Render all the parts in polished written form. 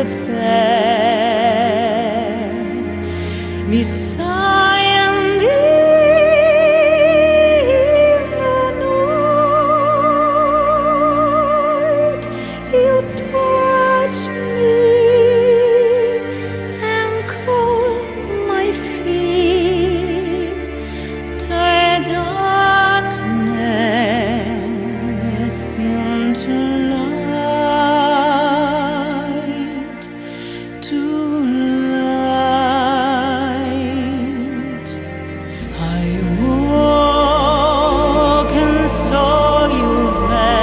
there beside me in the night. You touch me and cool my feet, turn darkness into light, to light. I woke and saw you there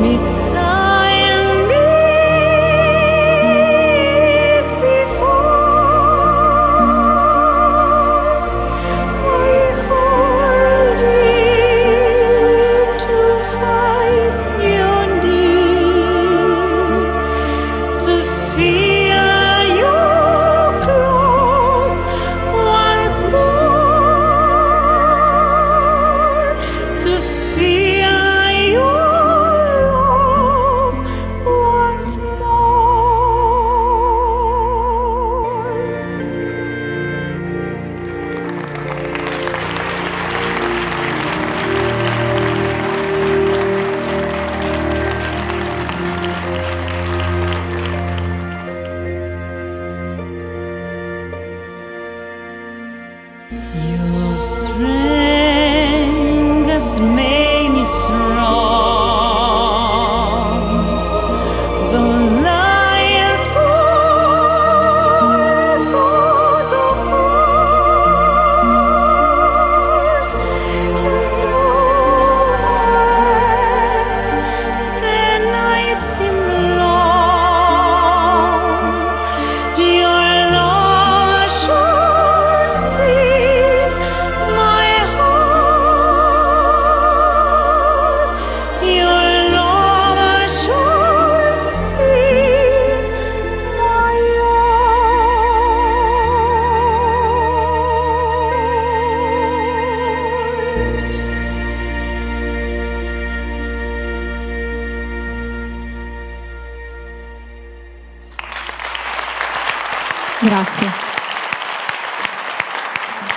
beside me as before. My heart leaped to find your need, to feel you close once more, to feel your love once more. Your strength has made me strong. Though life throws us apart, and nowhere the night seems long, your love shines in my heart. Your love shines in my heart. Grazie.